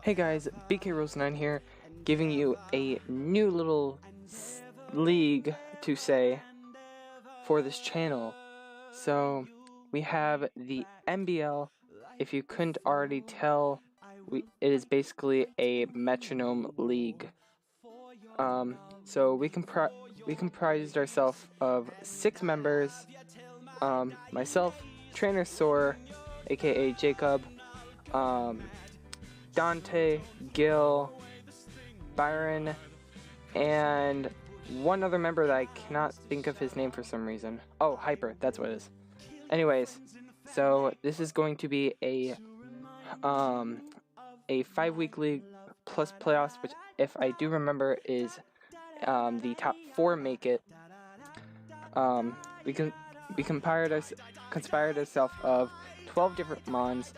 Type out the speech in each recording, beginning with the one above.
Hey guys, BK9 here, giving you a new little league to say for this channel. So we have the MBL. If you couldn't already tell, it is basically a Metronome league. So we comprised ourselves of 6 members. Myself, Trainer Sore, aka Jacob, Dante, Gil, Byron, and one other member that I cannot think of his name for some reason. Oh, Hyper, that's what it is. Anyways, so this is going to be a 5-week league plus playoffs, which, if I do remember, is the top 4 make it. We conspired ourselves of 12 different mons.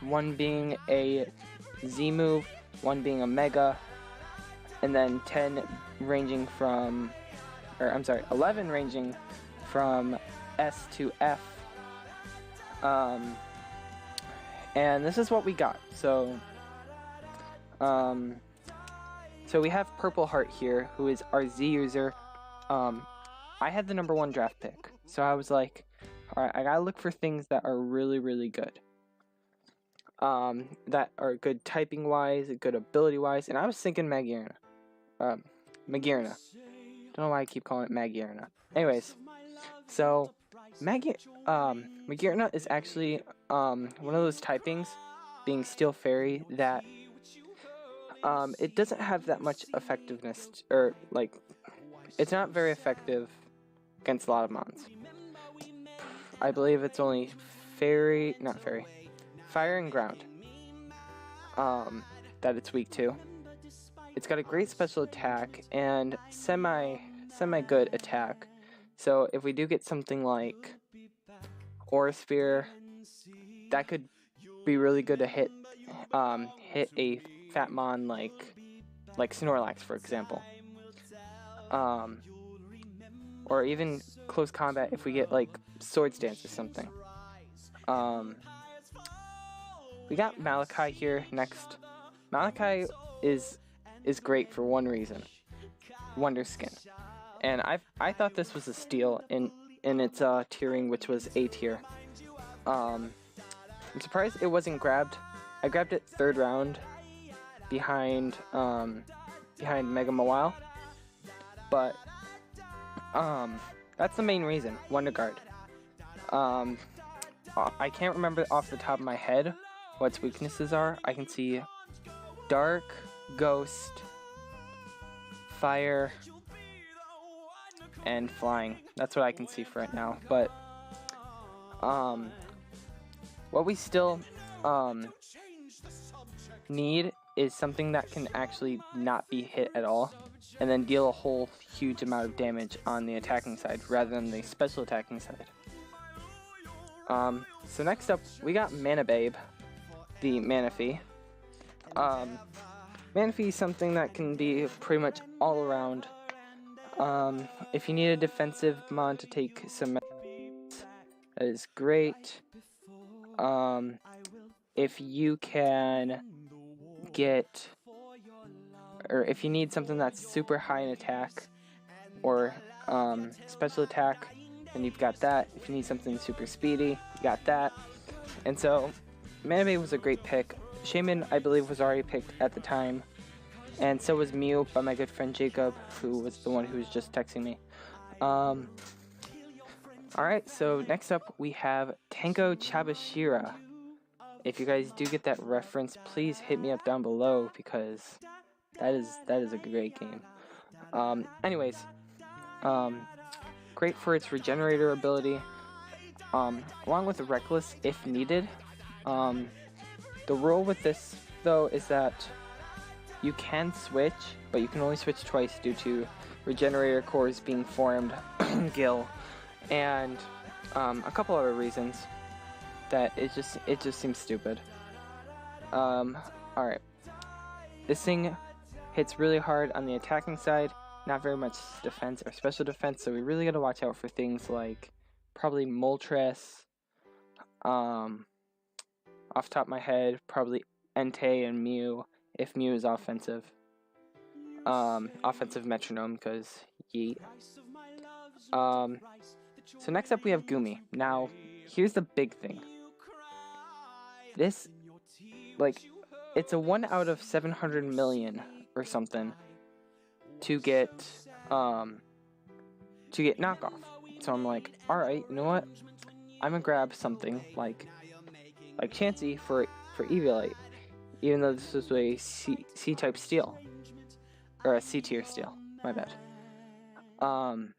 One being a Z move, one being a Mega, and then 11 ranging from S to F. And this is what we got. So we have Purple Heart here, who is our Z user. I had the number 1 draft pick, so I was like, alright, I gotta look for things that are really, really good. That are good typing wise, good ability wise, and I was thinking Magirna. Don't know why I keep calling it Magirna. Anyways, so Magirna is actually one of those typings, being Steel Fairy, that it doesn't have that much effectiveness, or like, it's not very effective against a lot of mons. I believe it's only fire and ground that it's weak to. It's got a great special attack and semi good attack. So if we do get something like Aura Sphere, that could be really good to hit a fat mon like Snorlax, for example. Or even close combat if we get like Swords Dance or something. We got Malachi here next. Malachi is great for one reason: Wonder Skin. And I thought this was a steal in its tiering, which was A tier. I'm surprised it wasn't grabbed. I grabbed it 3rd round behind Mega Mawile. But that's the main reason. Wonder Guard. I can't remember off the top of my head what its weaknesses are. I can see Dark, Ghost, Fire, and Flying. That's what I can see for right now. But what we still need is something that can actually not be hit at all, and then deal a whole huge amount of damage on the attacking side rather than the special attacking side. So next up, we got Manababe, the Manaphy. Manaphy is something that can be pretty much all around. If you need a defensive mon to take some, that is great. If you can get, or if you need something that's super high in attack or special attack, then you've got that. If you need something super speedy, you got that. And so Manababe was a great pick. Shaman, I believe, was already picked at the time, and so was Mew by my good friend Jacob, who was the one who was just texting me. Alright, so next up we have Tenko Chabashira. If you guys do get that reference, please hit me up down below, because that is a great game. Anyways, great for its regenerator ability, along with Reckless if needed. The rule with this, though, is that you can switch, but you can only switch twice due to regenerator cores being formed, Gil, and a couple other reasons that it just seems stupid. Alright. This thing hits really hard on the attacking side, not very much defense or special defense, so we really gotta watch out for things like probably Moltres, off the top of my head, probably Entei and Mew if Mew is offensive. Offensive Metronome, because yeet. So next up we have Gumi. Now, here's the big thing. This, like, it's a 1 out of 700 million or something to get knockoff. So I'm like, alright, you know what? I'm gonna grab something like Chansey for Eviolite, even though this was a C-type steel. Or a C-tier steel, my bad. And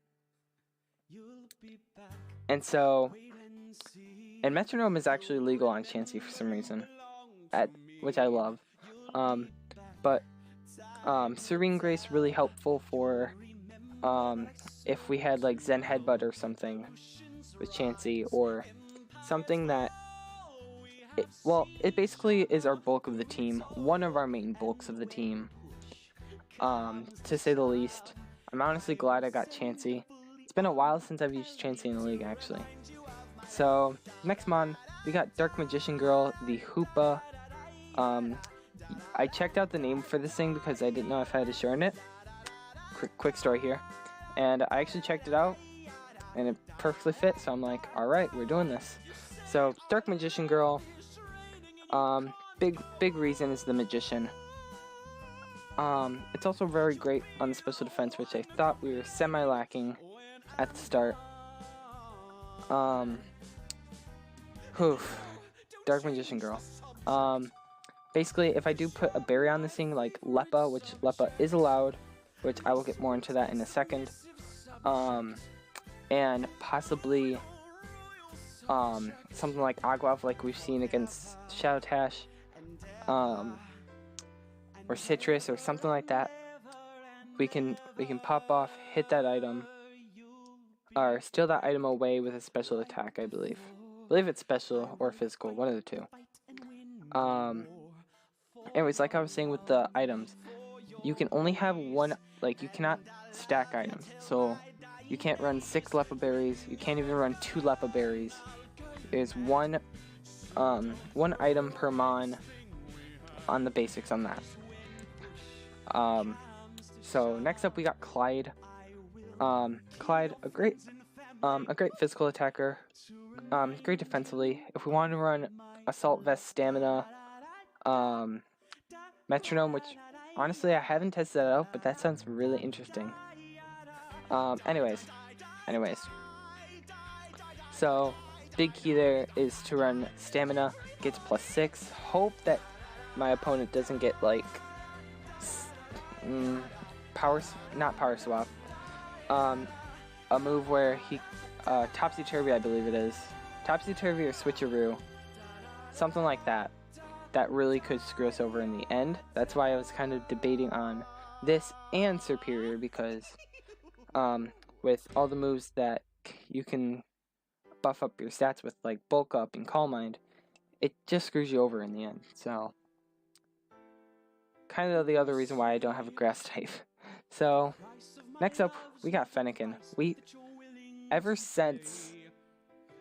Metronome is actually legal on Chansey for some reason, which I love. But Serene Grace really helpful for if we had like Zen Headbutt or something with Chansey, or something that it basically is our bulk of the team, one of our main bulks of the team, to say the least. I'm honestly glad I got Chansey. It's been a while since I've used Chansey in the league, actually. So next mon, we got Dark Magician Girl, the Hoopa. I checked out the name for this thing because I didn't know if I had to shorten it. Quick story here, and I actually checked it out, and it perfectly fit. So I'm like, all right, we're doing this. So Dark Magician Girl. Big reason is the Magician. It's also very great on the special defense, which I thought we were semi-lacking at the start. Dark Magician Girl. Basically, if I do put a berry on this thing, like Leppa, which Leppa is allowed, which I will get more into that in a second, and possibly something like Aguav, like we've seen against Shadow Tash, or Citrus, or something like that. We can pop off, hit that item, or steal that item away with a special attack, I believe. I believe it's special or physical, one of the two. Anyways, like I was saying with the items, you can only have one, like, you cannot stack items. So you can't run 6 Leppa berries, you can't even run 2 Leppa berries. There's one item per mon on the basics on that. So next up we got Clyde. Clyde, a great physical attacker, great defensively. If we want to run Assault Vest Stamina, Metronome, which honestly I haven't tested that out, but that sounds really interesting. Anyways, so big key there is to run Stamina, gets +6. Hope that my opponent doesn't get like not power swap, a move where he topsy-turvy, I believe it is, topsy-turvy or switcheroo, something like that. That really could screw us over in the end. That's why I was kind of debating on this and Superior, because with all the moves that you can buff up your stats with, like Bulk Up and Calm Mind, it just screws you over in the end. So kind of the other reason why I don't have a grass type. So next up we got Fennekin. Ever since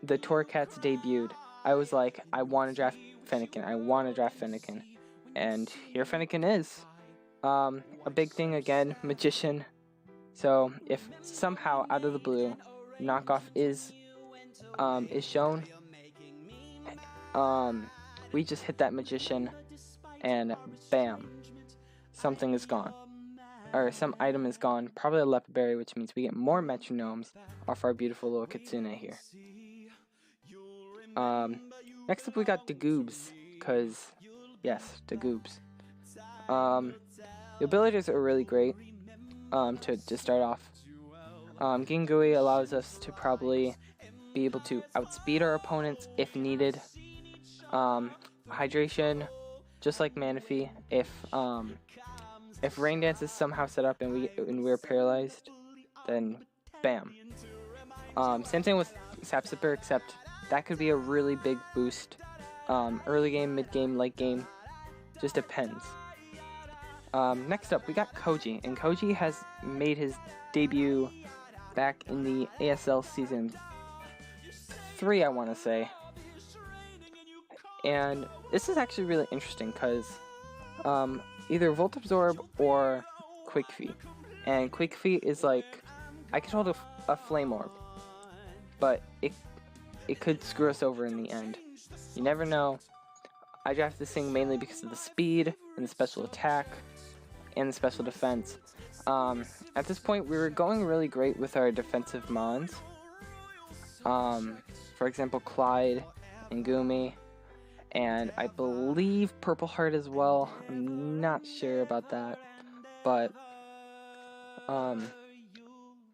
the Torracats debuted, I was like, I want to draft Fennekin. And here Fennekin is. A big thing again, Magician. So if somehow out of the blue knockoff is shown, we just hit that Magician and bam, something is gone. Or some item is gone, probably a Leppa berry, which means we get more Metronomes off our beautiful little Kitsune here. Next up we got Dagoobs, because, yes, Dagoobs. The abilities are really great, to start off. Gingui allows us to probably be able to outspeed our opponents if needed. Hydration, just like Manaphy, if Rain Dance is somehow set up and we're paralyzed, then bam. Same thing with Sap Sipper, except that could be a really big boost. Early game, mid game, late game, just depends. Next up we got Koji, and Koji has made his debut back in the ASL season 3, I want to say. And this is actually really interesting because either Volt Absorb or Quick Feet. And Quick Feet is like, I could hold a Flame Orb, but it could screw us over in the end. You never know. I drafted this thing mainly because of the speed and the special attack and the special defense. At this point, we were going really great with our defensive mons. For example, Clyde and Gumi, and I believe Purple Heart as well. I'm not sure about that, but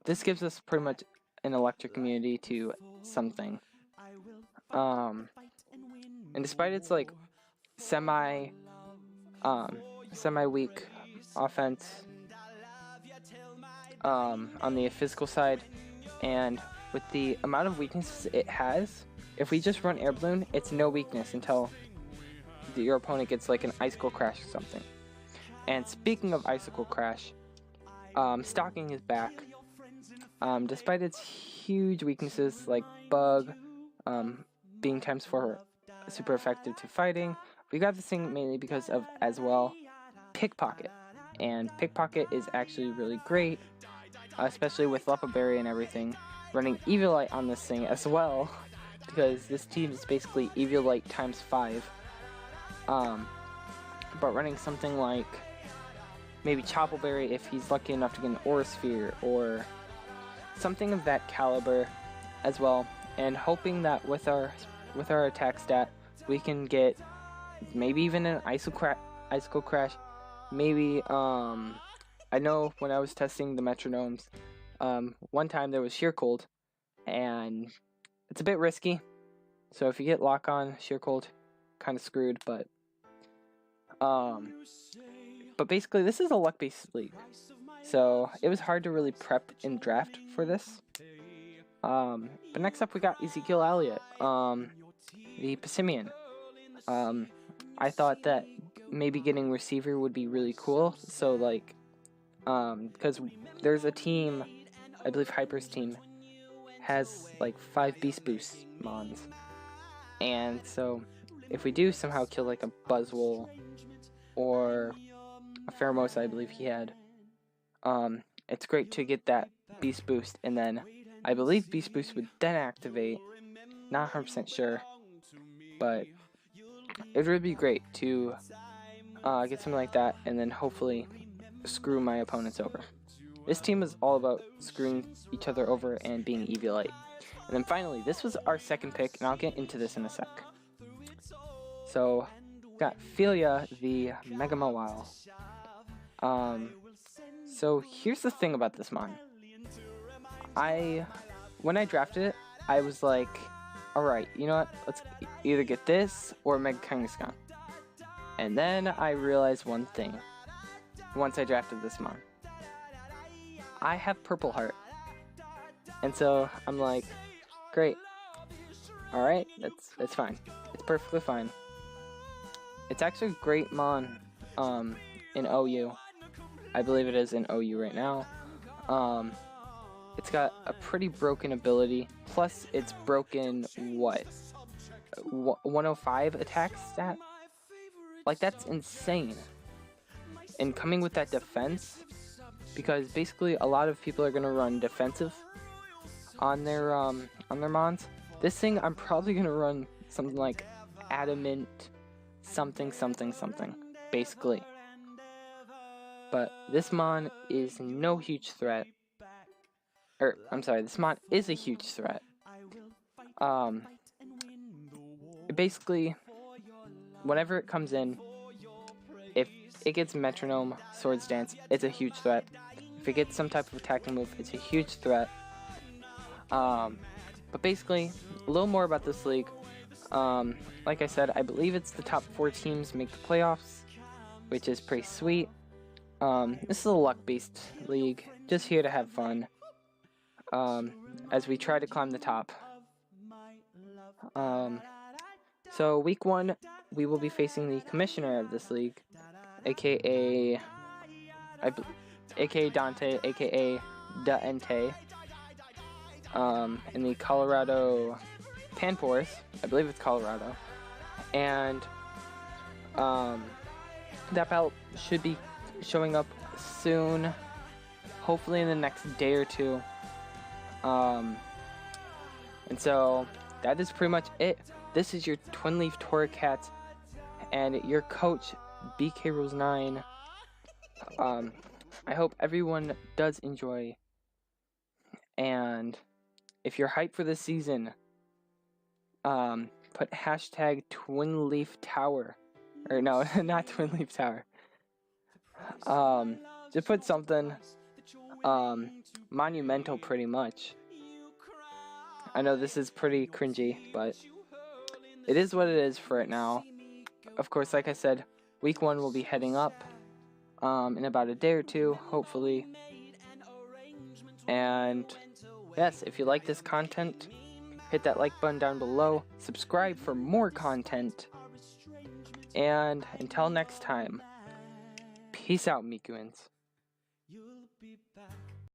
this gives us pretty much an electric immunity to something. And despite its like semi-weak offense on the physical side, and with the amount of weaknesses it has, if we just run Air Balloon, it's no weakness until your opponent gets like an Icicle Crash or something. And speaking of Icicle Crash, Stalking is back. Despite its huge weaknesses like Bug, being ×4 super effective to fighting, we got this thing mainly because of, as well, Pickpocket. And Pickpocket is actually really great, especially with Lepa Berry and everything. Running Eviolite on this thing as well, because this team is basically Eviolite ×5. But running something like maybe Choppleberry if he's lucky enough to get an Aura Sphere, or something of that caliber as well, and hoping that with our attack stat we can get maybe even an Icicle Crash. Maybe I know when I was testing the Metronomes, one time there was Sheer Cold, and it's a bit risky, so if you get lock on Sheer Cold, kind of screwed. But basically this is a luck based league, so it was hard to really prep and draft for this. But next up we got Ezekiel Elliott, the Passimian. I thought that maybe getting receiver would be really cool, so like because there's a team, I believe Hyper's team has like 5 Beast Boost mons, and so if we do somehow kill like a Buzzwole or a Pheromosa, I believe he had, it's great to get that Beast Boost, and then I believe Beast Boost would then activate, not 100% sure, but it would really be great to get something like that, and then hopefully screw my opponents over. This team is all about screwing each other over and being Eviolite. And then finally, this was our second pick, and I'll get into this in a sec. So, got Philia, the Mega Mawile. So here's the thing about this mon. When I drafted it, I was like, alright, you know what, let's either get this or Mega Kangaskhan. And then I realized one thing once I drafted this mon. I have Purple Heart. And so I'm like, great. Alright, it's fine. It's perfectly fine. It's actually a great mon in OU. I believe it is in OU right now. It's got a pretty broken ability. Plus it's broken, what? 105 attack stat? Like, that's insane. And coming with that defense, because basically a lot of people are gonna run defensive on their mons. This thing I'm probably gonna run something like adamant something, basically. But this mon is no huge threat. I'm sorry, this mon is a huge threat. Basically, whenever it comes in, if it gets Metronome, Swords Dance, it's a huge threat. If it gets some type of attacking move, it's a huge threat. But basically, a little more about this league. Like I said, I believe it's the top 4 teams make the playoffs, which is pretty sweet. This is a luck-based league, just here to have fun, as we try to climb the top. So week 1, we will be facing the commissioner of this league, aka Dante, aka Daente, in the Colorado Panpours. I believe it's Colorado. And That belt should be showing up soon, hopefully in the next day or two. And so that is pretty much it. This is your Twinleaf Torracats and your coach, BK Rules 9. I hope everyone does enjoy. And if you're hyped for this season, put hashtag Twinleaf Tower. Or no, not Twinleaf Tower. Just put something monumental pretty much. I know this is pretty cringy, but it is what it is for it now. Of course, like I said, week 1 will be heading up in about a day or two, hopefully. And yes, if you like this content, hit that like button down below, subscribe for more content, and until next time, peace out, Mikuians.